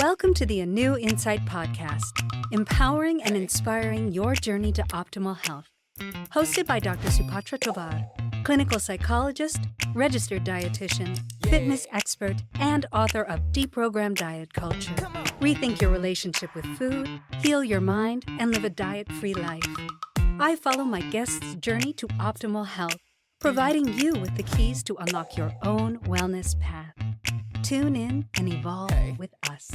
Welcome to the ANEW Insight Podcast, empowering and inspiring your journey to optimal health. Hosted by Dr. Supatra Tovar, clinical psychologist, registered dietitian, fitness expert, and author of Deprogrammed Diet Culture. Rethink your relationship with food, heal your mind, and live a diet-free life. I follow my guests' journey to optimal health, providing you with the keys to unlock your own wellness path. Tune in and evolve with us.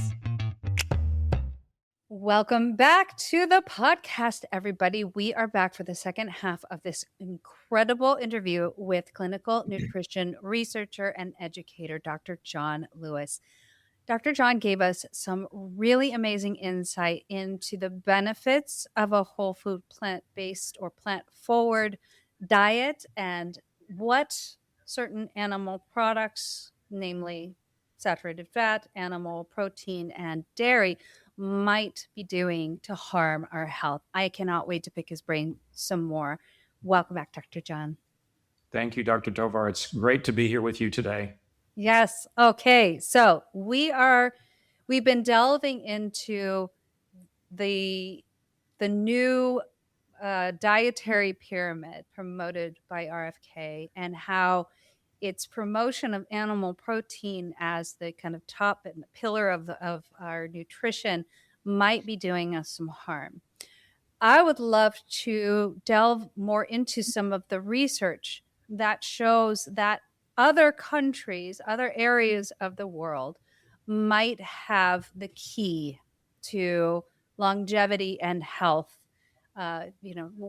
Welcome back to the podcast, everybody. We are back for the second half of this incredible interview with clinical nutrition researcher and educator, Dr. John Lewis. Dr. John gave us some really amazing insight into the benefits of a whole food, plant-based or plant-forward diet and what certain animal products, namely saturated fat, animal protein, and dairy, might be doing to harm our health. I cannot wait to pick his brain some more. Welcome back, Dr. John. Thank you, Dr. Tovar. It's great to be here with you today. Yes. Okay. So we've been delving into the new dietary pyramid promoted by RFK and how its promotion of animal protein as the kind of top and pillar of our nutrition might be doing us some harm. I would love to delve more into some of the research that shows that other countries, other areas of the world might have the key to longevity and health,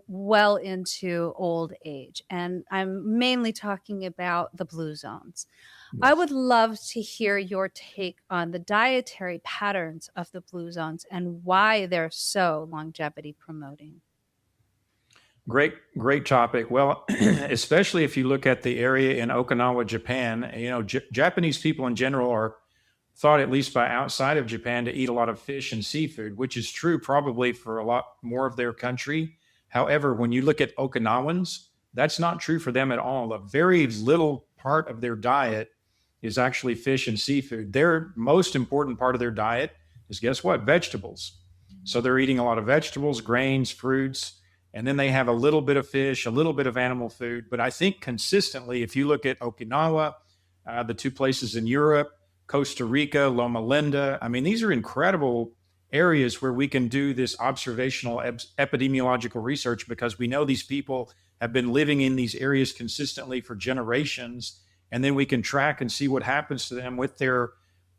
well into old age. And I'm mainly talking about the blue zones. Yes. I would love to hear your take on the dietary patterns of the blue zones and why they're so longevity promoting. Great topic. Well, especially if you look at the area in Okinawa, Japan, Japanese people in general are thought, at least by outside of Japan, to eat a lot of fish and seafood, which is true probably for a lot more of their country. However, when you look at Okinawans, that's not true for them at all. A very little part of their diet is actually fish and seafood. Their most important part of their diet is, guess what? Vegetables. So they're eating a lot of vegetables, grains, fruits, and then they have a little bit of fish, a little bit of animal food. But I think consistently, if you look at Okinawa, the two places in Europe, Costa Rica, Loma Linda. I mean, these are incredible areas where we can do this observational epidemiological research because we know these people have been living in these areas consistently for generations. And then we can track and see what happens to them with their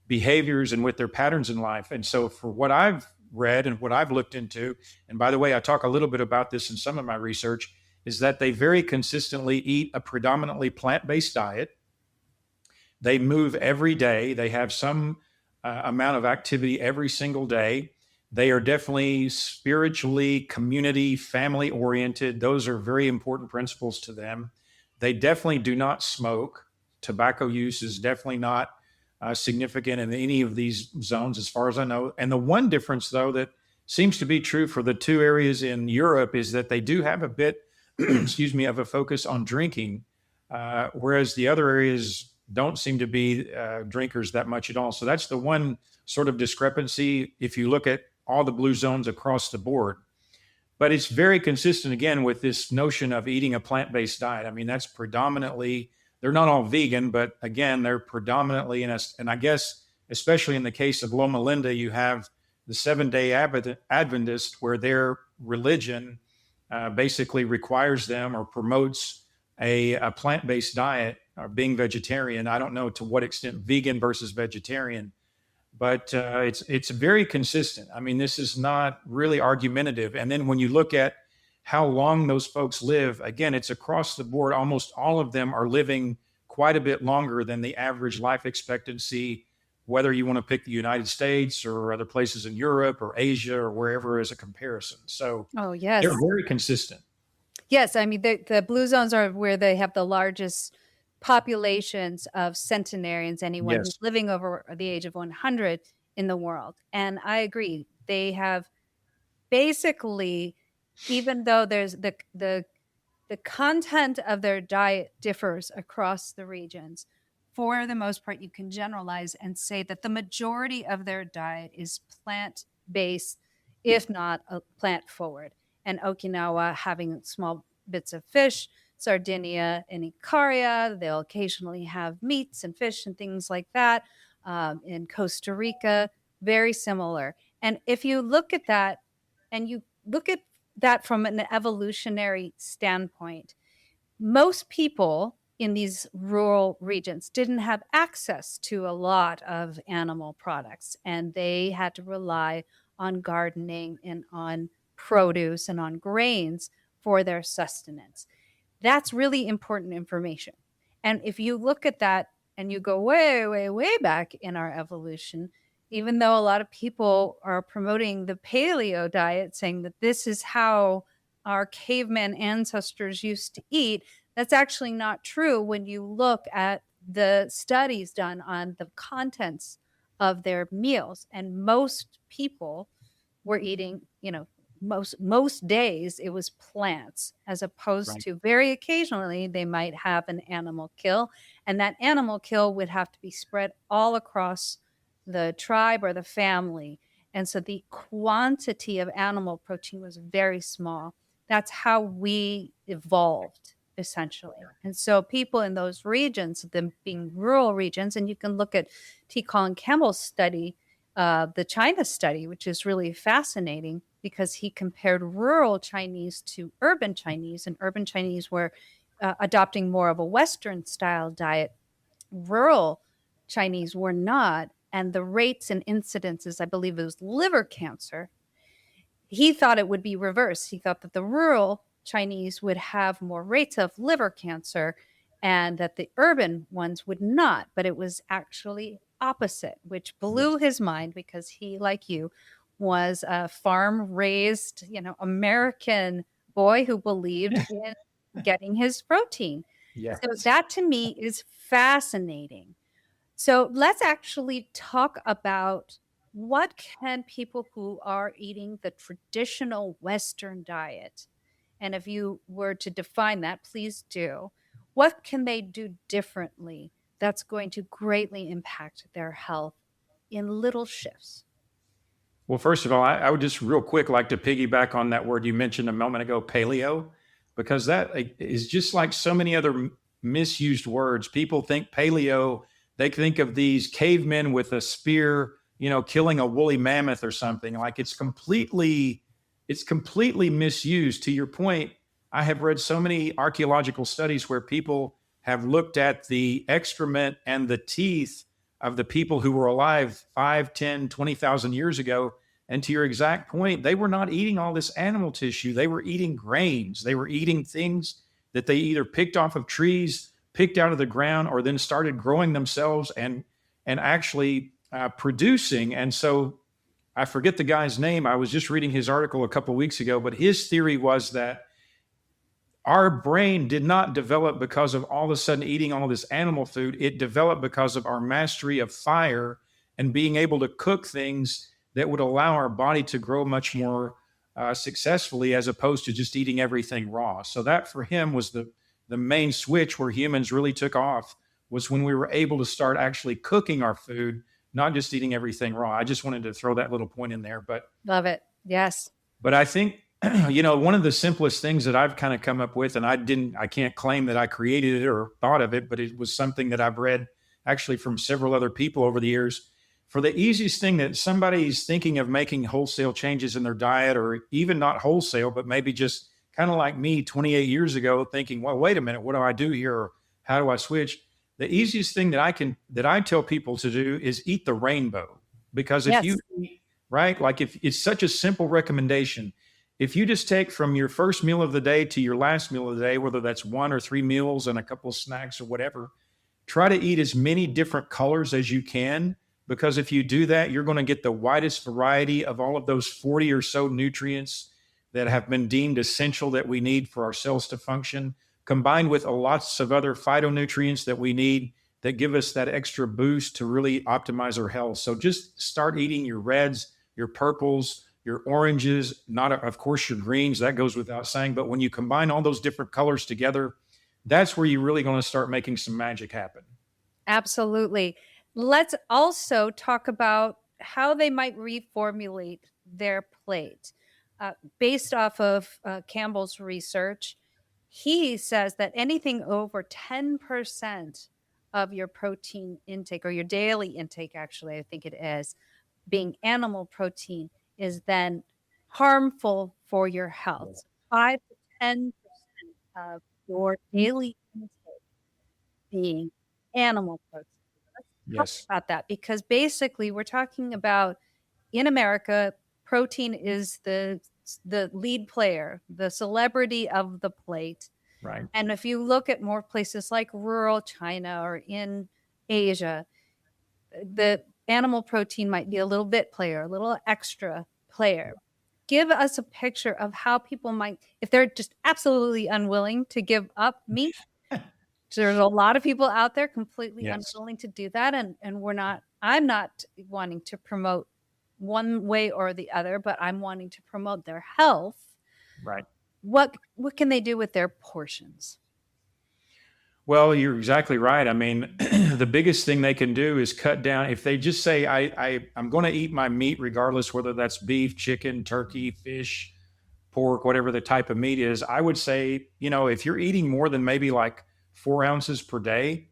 behaviors and with their patterns in life. And so for what I've read and what I've looked into, and by the way, I talk a little bit about this in some of my research, is that they very consistently eat a predominantly plant-based diet. They move every day. They have some amount of activity every single day. They are definitely spiritually, community, family oriented. Those are very important principles to them. They definitely do not smoke. Tobacco use is definitely not significant in any of these zones, as far as I know. And the one difference, though, that seems to be true for the two areas in Europe is that they do have a bit, of a focus on drinking, whereas the other areas don't seem to be drinkers that much at all. So that's the one sort of discrepancy if you look at all the blue zones across the board. But it's very consistent, again, with this notion of eating a plant-based diet. I mean, that's predominantly, they're not all vegan, but again, they're predominantly and I guess, especially in the case of Loma Linda, you have the Seventh-day Adventist, where their religion basically requires them or promotes a plant-based diet, or being vegetarian. I don't know to what extent vegan versus vegetarian, but it's very consistent. I mean, this is not really argumentative. And then when you look at how long those folks live, again, it's across the board. Almost all of them are living quite a bit longer than the average life expectancy, whether you want to pick the United States or other places in Europe or Asia or wherever as a comparison. So yes, they're very consistent. Yes, I mean, the blue zones are where they have the largest populations of centenarians, anyone who's living over the age of 100 in the world. And I agree. They have basically, even though there's the content of their diet differs across the regions, for the most part, you can generalize and say that the majority of their diet is plant-based, if not plant-forward. And Okinawa having small bits of fish, Sardinia and Icaria, they'll occasionally have meats and fish and things like that. In Costa Rica, very similar. And if you look at that and you look at that from an evolutionary standpoint, most people in these rural regions didn't have access to a lot of animal products, and they had to rely on gardening and on produce and on grains for their sustenance. That's really important information. And if you look at that and you go way, way, way back in our evolution, even though a lot of people are promoting the paleo diet, saying that this is how our caveman ancestors used to eat, that's actually not true when you look at the studies done on the contents of their meals. And most people were eating, most days it was plants, as opposed Right. to very occasionally they might have an animal kill, and that animal kill would have to be spread all across the tribe or the family. And so the quantity of animal protein was very small. That's how we evolved, essentially. And so people in those regions, them being rural regions, and you can look at T. Colin Campbell's study, the China study, which is really fascinating because he compared rural Chinese to urban Chinese, and urban Chinese were adopting more of a Western style diet. Rural Chinese were not. And the rates and incidences, I believe it was liver cancer, he thought it would be reversed. He thought that the rural Chinese would have more rates of liver cancer and that the urban ones would not. But it was actually opposite, which blew his mind because he, like you, was a farm raised, American boy who believed in getting his protein. Yes. So that to me is fascinating. So let's actually talk about what can people who are eating the traditional Western diet, and if you were to define that, please do, what can they do differently that's going to greatly impact their health in little shifts? Well, first of all, I would just real quick like to piggyback on that word you mentioned a moment ago, paleo, because that is just like so many other misused words. People think paleo, they think of these cavemen with a spear, killing a woolly mammoth or something. Like it's completely misused. To your point, I have read so many archaeological studies where people have looked at the excrement and the teeth of the people who were alive 5, 10, 20,000 years ago. And to your exact point, they were not eating all this animal tissue. They were eating grains. They were eating things that they either picked off of trees, picked out of the ground, or then started growing themselves and actually producing. And so I forget the guy's name. I was just reading his article a couple of weeks ago, but his theory was that our brain did not develop because of all of a sudden eating all this animal food. It developed because of our mastery of fire and being able to cook things that would allow our body to grow much more successfully, as opposed to just eating everything raw. So that for him was the main switch where humans really took off, was when we were able to start actually cooking our food, not just eating everything raw. I just wanted to throw that little point in there. But Love it. Yes. But I think, one of the simplest things that I've kind of come up with, and I can't claim that I created it or thought of it, but it was something that I've read actually from several other people over the years. For the easiest thing that somebody's thinking of making wholesale changes in their diet, or even not wholesale, but maybe just kind of like me 28 years ago thinking, well, wait a minute, what do I do here? Or how do I switch? The easiest thing that I tell people to do is eat the rainbow. Because if you eat, right, like if it's such a simple recommendation, if you just take from your first meal of the day to your last meal of the day, whether that's 1 or 3 meals and a couple of snacks or whatever, try to eat as many different colors as you can. Because if you do that, you're going to get the widest variety of all of those 40 or so nutrients that have been deemed essential that we need for our cells to function, combined with lots of other phytonutrients that we need that give us that extra boost to really optimize our health. So just start eating your reds, your purples, your oranges, not of course your greens, that goes without saying. But when you combine all those different colors together, that's where you're really going to start making some magic happen. Absolutely. Let's also talk about how they might reformulate their plate. Based off of Campbell's research, he says that anything over 10% of your protein intake, or your daily intake, actually, I think it is, being animal protein, is then harmful for your health. Yes. 5 to 10% of your daily intake being animal protein. Let's talk Yes. about that, because basically we're talking about, in America, protein is the lead player, the celebrity of the plate. Right. And if you look at more places like rural China or in Asia, the animal protein might be a little bit player, a little extra player. Give us a picture of how people might, if they're just absolutely unwilling to give up meat. There's a lot of people out there completely Yes. unwilling to do that, and I'm not wanting to promote one way or the other, but I'm wanting to promote their health. Right. What can they do with their portions? Well, you're exactly right. I mean, the biggest thing they can do is cut down. If they just say, I'm going to eat my meat regardless, whether that's beef, chicken, turkey, fish, pork, whatever the type of meat is, I would say, if you're eating more than maybe like 4 ounces per day,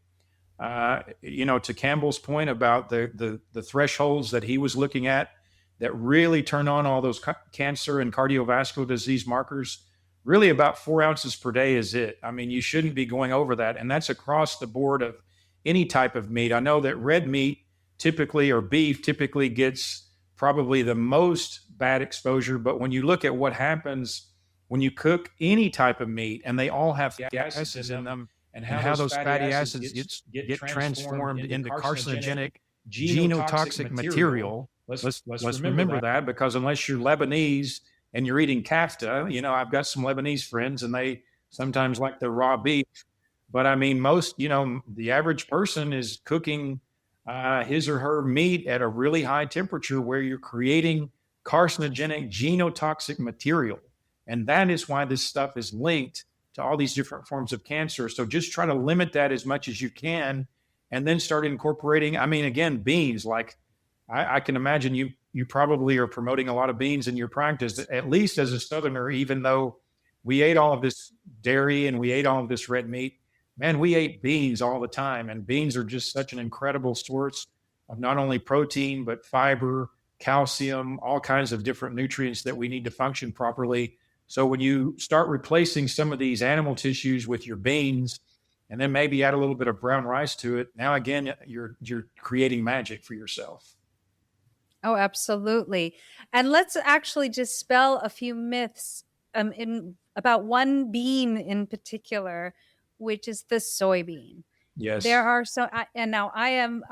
to Campbell's point about the thresholds that he was looking at that really turn on all those cancer and cardiovascular disease markers, really about 4 ounces per day is it. I mean, you shouldn't be going over that. And that's across the board of any type of meat. I know that red meat typically, or beef typically, gets probably the most bad exposure. But when you look at what happens when you cook any type of meat, and they all have fatty acids in them, and how those fatty acids get transformed into carcinogenic, genotoxic material. Let's remember that, because unless you're Lebanese and you're eating kafta, I've got some Lebanese friends, and they sometimes like the raw beef. But I mean, most, the average person is cooking his or her meat at a really high temperature where you're creating carcinogenic, genotoxic material. And that is why this stuff is linked to all these different forms of cancer. So just try to limit that as much as you can, and then start incorporating. I mean, again, beans. Like I can imagine you probably are promoting a lot of beans in your practice, at least as a Southerner. Even though we ate all of this dairy and we ate all of this red meat, man, we ate beans all the time, and beans are just such an incredible source of not only protein but fiber, calcium, all kinds of different nutrients that we need to function properly. So when you start replacing some of these animal tissues with your beans, and then maybe add a little bit of brown rice to it, now again you're creating magic for yourself. Oh, absolutely. And let's actually dispel a few myths in about one bean in particular, which is the soybean. There Yes. are and now I am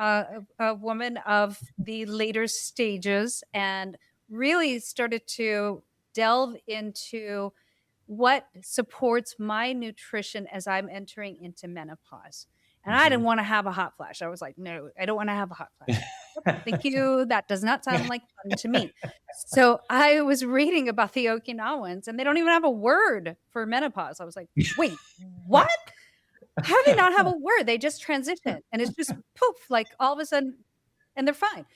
a woman of the later stages, and really started to delve into what supports my nutrition as I'm entering into menopause. And I didn't Mhm. want to have a hot flash. I was like, no, I don't want to have a hot flash. Thank you. That does not sound like fun to me. So I was reading about the Okinawans, and they don't even have a word for menopause. I was like, wait, what? How do they not have a word? They just transition, and it's just poof, like all of a sudden, and they're fine.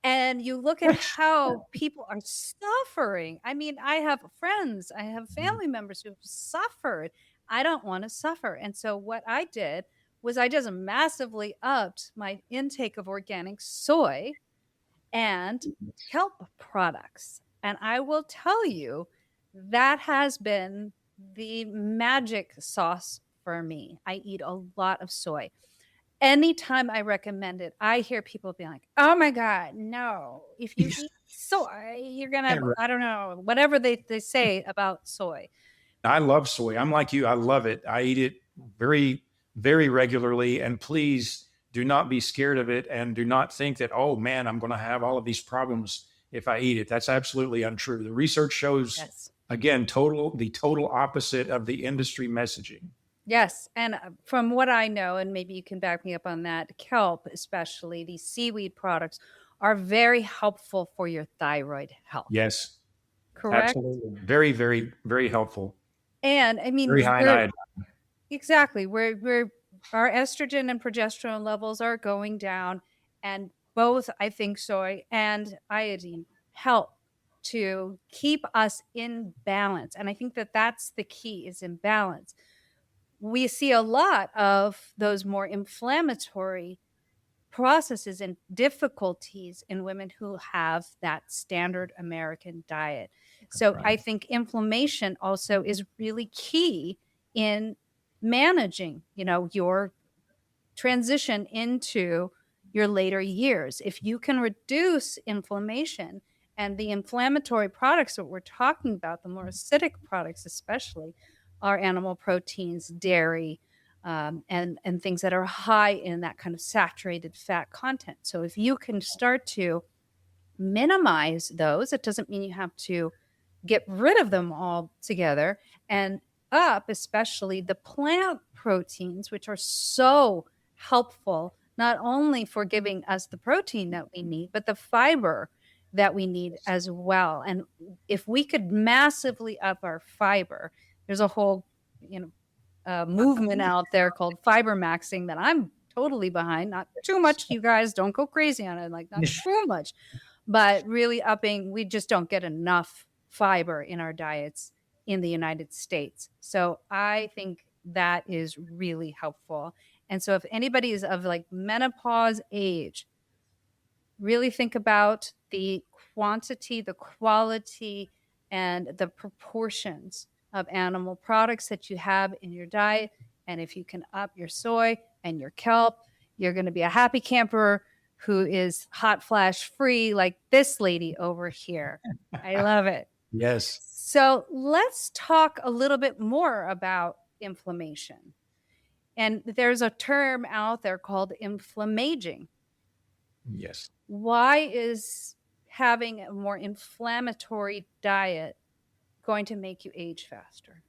And you look at how people are suffering. I mean, I have friends, I have family members who've suffered. I don't want to suffer. And so what I did was I just massively upped my intake of organic soy and kelp products. And I will tell you, that has been the magic sauce for me. I eat a lot of soy. Anytime I recommend it, I hear people being like, oh my God, no. If you eat soy, you're going to, I don't know, whatever they say about soy. I love soy. I'm like you. I love it. I eat it very, very regularly. And please do not be scared of it, and do not think that, oh man, I'm going to have all of these problems if I eat it. That's absolutely untrue. The research shows, Yes. again, the total opposite of the industry messaging. Yes. And from what I know, and maybe you can back me up on that, kelp, especially these seaweed products, are very helpful for your thyroid health. Yes, Correct? absolutely. Very, very, very helpful. And I mean, Very high in iodine. exactly. We're our estrogen and progesterone levels are going down, and both, I think, soy and iodine help to keep us in balance. And I think that that's the key, is in balance. We see a lot of those more inflammatory processes and difficulties in women who have that standard American diet. So I Right. think inflammation also is really key in managing, your transition into your later years. If you can reduce inflammation and the inflammatory products that we're talking about, the more acidic products especially, are animal proteins, dairy, and things that are high in that kind of saturated fat content. So if you can start to minimize those, it doesn't mean you have to get rid of them all together, and up especially the plant proteins, which are so helpful not only for giving us the protein that we need, but the fiber that we need as well. And if we could massively up our fiber, there's a whole, movement out there called fiber maxing that I'm totally behind. Not too much, you guys. Don't go crazy on it. Like, not too much, but really upping. We just don't get enough fiber in our diets in the United States. So I think that is really helpful. And so if anybody is of like menopause age, really think about the quantity, the quality, and the proportions of animal products that you have in your diet. And if you can up your soy and your kelp, you're going to be a happy camper who is hot flash free, like this lady over here. I love it. Yes. So let's talk a little bit more about inflammation. And there's a term out there called inflammaging. Yes. Why is having a more inflammatory diet going to make you age faster?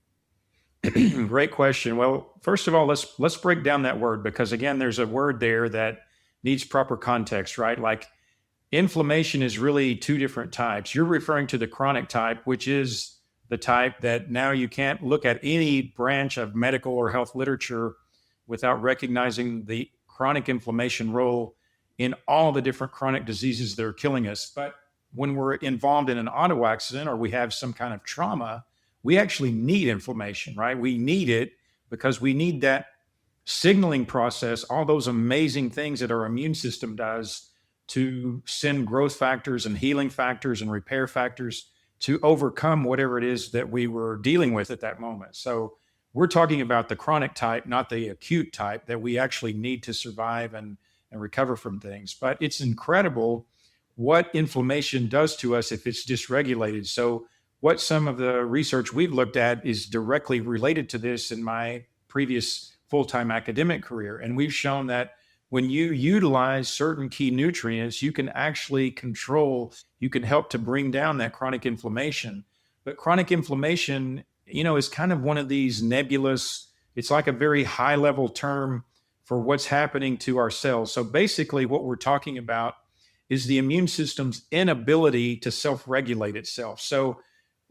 Great question. Well, first of all, let's break down that word, because again, there's a word there that needs proper context, right? Like, inflammation is really two different types. You're referring to the chronic type, which is the type that now you can't look at any branch of medical or health literature without recognizing the chronic inflammation role in all the different chronic diseases that are killing us. But when we're involved in an auto accident or we have some kind of trauma, we actually need inflammation, right? We need it because we need that signaling process, all those amazing things that our immune system does to send growth factors and healing factors and repair factors to overcome whatever it is that we were dealing with at that moment. So we're talking about the chronic type, not the acute type, that we actually need to survive and recover from things. But it's incredible what inflammation does to us if it's dysregulated. So what some of the research we've looked at is directly related to this in my previous full-time academic career. And we've shown that when you utilize certain key nutrients, you can actually control, you can help to bring down that chronic inflammation. But chronic inflammation, is kind of one of these nebulous, it's like a very high level term for what's happening to our cells. So basically what we're talking about is the immune system's inability to self-regulate itself. So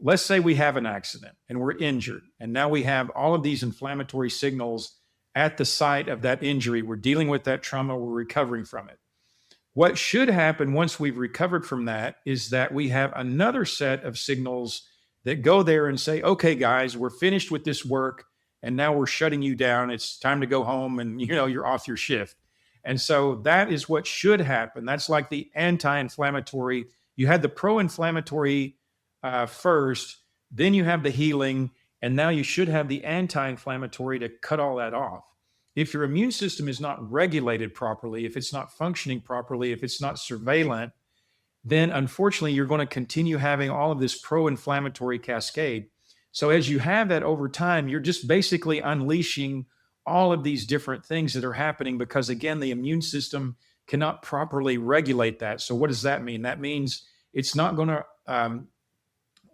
let's say we have an accident and we're injured, and now we have all of these inflammatory signals at the site of that injury. We're dealing with that trauma, we're recovering from it. What should happen once we've recovered from that is that we have another set of signals that go there and say, okay, guys, we're finished with this work, and now we're shutting you down. It's time to go home, and you're off your shift. And so that is what should happen. That's like the anti-inflammatory. You had the pro-inflammatory first, then you have the healing, and now you should have the anti-inflammatory to cut all that off. If your immune system is not regulated properly, if it's not functioning properly, if it's not surveillant, then unfortunately you're going to continue having all of this pro-inflammatory cascade. So as you have that over time, you're just basically unleashing all of these different things that are happening because, again, the immune system cannot properly regulate that. So what does that mean? That means it's not going to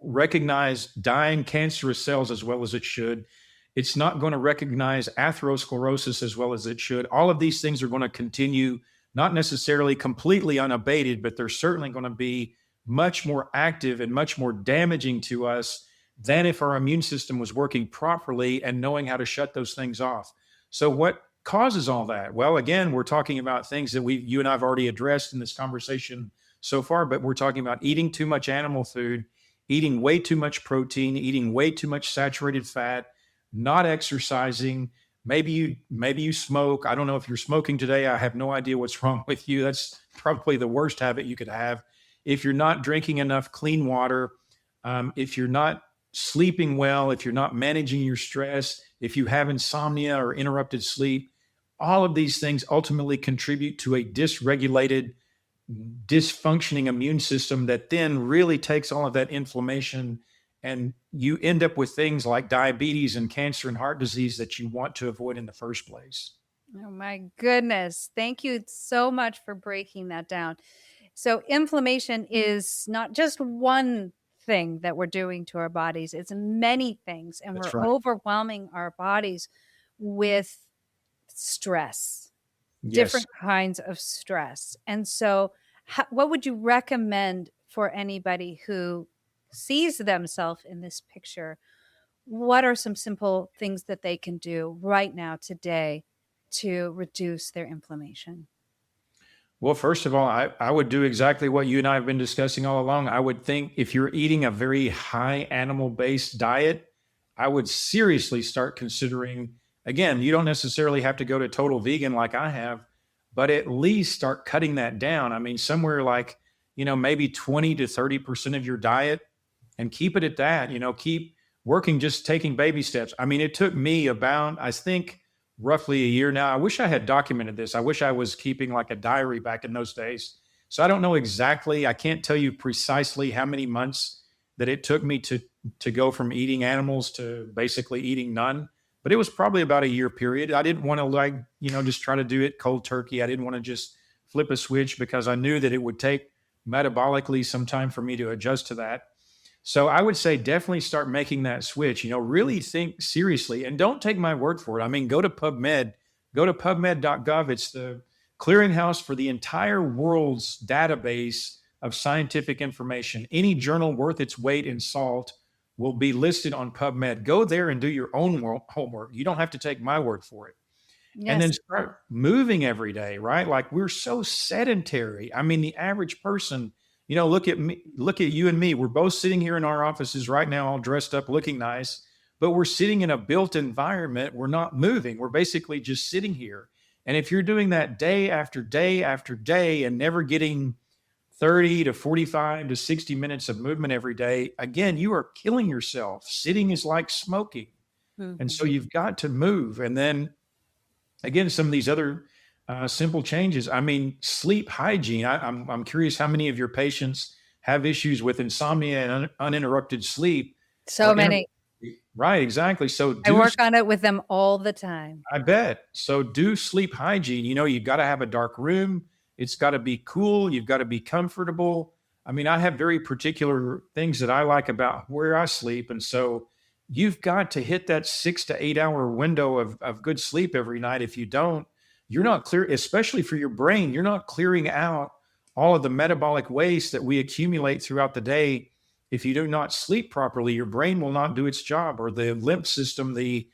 recognize dying cancerous cells as well as it should. It's not going to recognize atherosclerosis as well as it should. All of these things are going to continue, not necessarily completely unabated, but they're certainly going to be much more active and much more damaging to us than if our immune system was working properly and knowing how to shut those things off. So what causes all that? Well, again, we're talking about things that you and I've already addressed in this conversation so far, but we're talking about eating too much animal food, eating way too much protein, eating way too much saturated fat, not exercising. Maybe you smoke. I don't know if you're smoking today. I have no idea what's wrong with you. That's probably the worst habit you could have. If you're not drinking enough clean water, if you're not sleeping well, if you're not managing your stress, if you have insomnia or interrupted sleep, all of these things ultimately contribute to a dysregulated, dysfunctioning immune system that then really takes all of that inflammation, and you end up with things like diabetes and cancer and heart disease that you want to avoid in the first place. Oh my goodness. Thank you so much for breaking that down. So inflammation is not just one thing that we're doing to our bodies. It's many things, and we're That's right. overwhelming our bodies with stress, Yes. different kinds of stress. And so what would you recommend for anybody who sees themselves in this picture? What are some simple things that they can do right now today to reduce their inflammation? Well, first of all, I would do exactly what you and I have been discussing all along. I would think if you're eating a very high animal based diet, I would seriously start considering, again, you don't necessarily have to go to total vegan like I have, but at least start cutting that down. I mean, somewhere like, maybe 20 to 30% of your diet, and keep it at that, keep working, just taking baby steps. I mean, it took me about, I think, roughly a year now. I wish I had documented this. I wish I was keeping like a diary back in those days. So I don't know exactly, I can't tell you precisely how many months that it took me to go from eating animals to basically eating none. But it was probably about a year period. I didn't want to just try to do it cold turkey. I didn't want to just flip a switch because I knew that it would take metabolically some time for me to adjust to that. So I would say definitely start making that switch. Really think seriously, and don't take my word for it. I mean, go to PubMed, go to pubmed.gov. It's the clearinghouse for the entire world's database of scientific information. Any journal worth its weight in salt will be listed on PubMed. Go there and do your own homework. You don't have to take my word for it. And then Yes. start moving every day, right? Like, we're so sedentary. I mean, the average person, look at me, look at you and me. We're both sitting here in our offices right now, all dressed up, looking nice, but we're sitting in a built environment. We're not moving. We're basically just sitting here. And if you're doing that day after day after day and never getting 30 to 45 to 60 minutes of movement every day, again, you are killing yourself. Sitting is like smoking. And so Mhm. you've got to move. And then again, some of these other simple changes. I mean, sleep hygiene. I'm curious how many of your patients have issues with insomnia and uninterrupted sleep So or many. right, exactly. So I work on it with them all the time. I bet. So do sleep hygiene. You've got to have a dark room. It's got to be cool. You've got to be comfortable. I mean, I have very particular things that I like about where I sleep. And so you've got to hit that 6 to 8 hour window of good sleep every night. If you don't, you're not clear, especially for your brain, you're not clearing out all of the metabolic waste that we accumulate throughout the day. If you do not sleep properly, your brain will not do its job, or the lymph system, the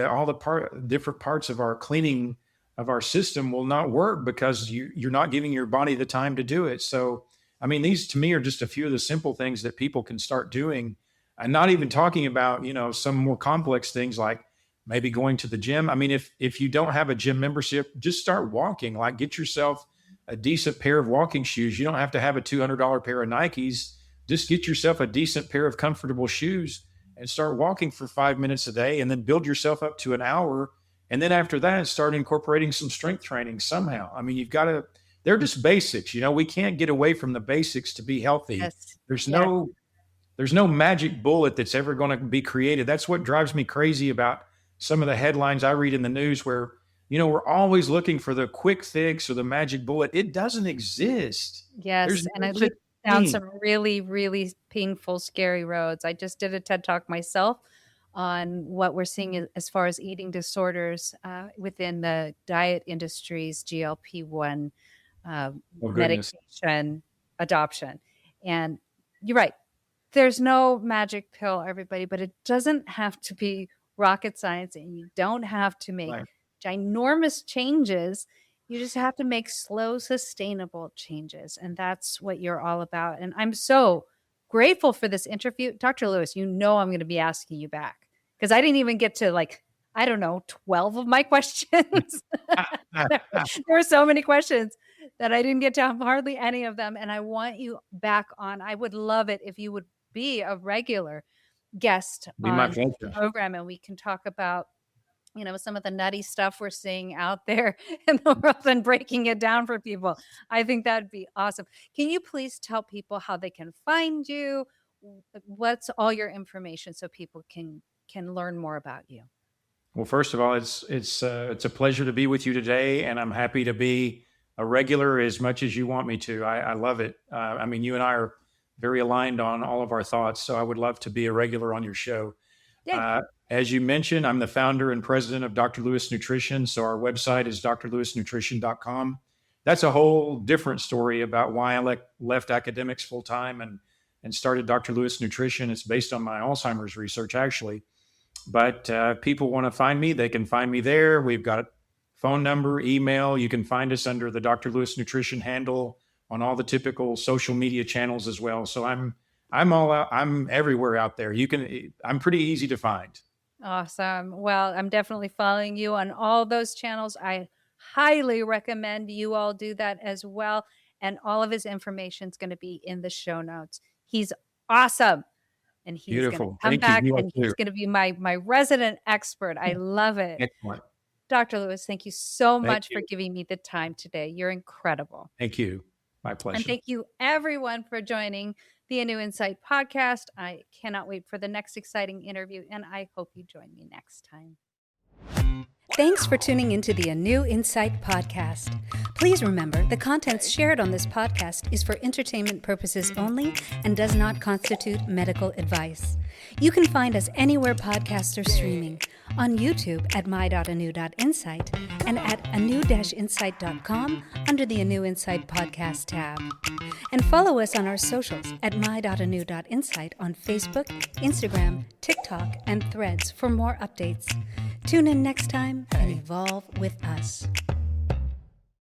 all the different parts of our cleaning of our system will not work because you're not giving your body the time to do it. So, I mean, these to me are just a few of the simple things that people can start doing. I'm not even talking about, some more complex things like maybe going to the gym. I mean, if you don't have a gym membership, just start walking. Like, get yourself a decent pair of walking shoes. You don't have to have a $200 pair of Nikes. Just get yourself a decent pair of comfortable shoes and start walking for 5 minutes a day, and then build yourself up to an hour. And then after that, start incorporating some strength training somehow. I mean, they're just basics. We can't get away from the basics to be healthy. Yes. There's Yes. no there's no magic bullet that's ever going to be created. That's what drives me crazy about some of the headlines I read in the news where, we're always looking for the quick fix or the magic bullet. It doesn't exist. There's Yes, and no I such lead down thing. some really, really painful, scary roads. I just did a TED Talk myself on what we're seeing as far as eating disorders within the diet industry's GLP-1 uh, Oh, goodness. medication adoption. And you're right. There's no magic pill, everybody, but it doesn't have to be rocket science, and you don't have to make Right. ginormous changes. You just have to make slow, sustainable changes. And that's what you're all about. And I'm so grateful for this interview. Dr. Lewis, I'm going to be asking you back because I didn't even get to 12 of my questions. There were so many questions that I didn't get to hardly any of them. And I want you back on. I would love it if you would be a regular guest Be my on pleasure. the program and we can talk about some of the nutty stuff we're seeing out there in the world and breaking it down for people. I think that'd be awesome. Can you please tell people how they can find you? What's all your information so people can learn more about you? Well, first of all, it's a pleasure to be with you today, and I'm happy to be a regular as much as you want me to. I love it. I mean, you and I are very aligned on all of our thoughts, so I would love to be a regular on your show. As you mentioned, I'm the founder and president of Dr. Lewis Nutrition. So our website is drlewisnutrition.com. That's a whole different story about why I left academics full time and started Dr. Lewis Nutrition. It's based on my Alzheimer's research, actually. But people want to find me, they can find me there. We've got phone number, email. You can find us under the Dr. Lewis Nutrition handle on all the typical social media channels as well. So I'm all out. I'm everywhere out there. I'm pretty easy to find. Awesome. Well, I'm definitely following you on all those channels. I highly recommend you all do that as well. And all of his information is going to be in the show notes. He's awesome. And he's going to come back and he's going to be my resident expert. I love it. Excellent. Dr. Lewis, thank you so much for giving me the time today. You're incredible. Thank you. My pleasure. And thank you everyone for joining the ANEW Insight Podcast. I cannot wait for the next exciting interview, and I hope you join me next time. Thanks for tuning into the ANEW Insight Podcast. Please remember, the contents shared on this podcast is for entertainment purposes only and does not constitute medical advice. You can find us anywhere podcasts are streaming, on YouTube at my.anew.insight and at anew-insight.com under the ANEW Insight Podcast tab. And follow us on our socials at my.anew.insight on Facebook, Instagram, TikTok, and Threads for more updates. Tune in next time and evolve with us.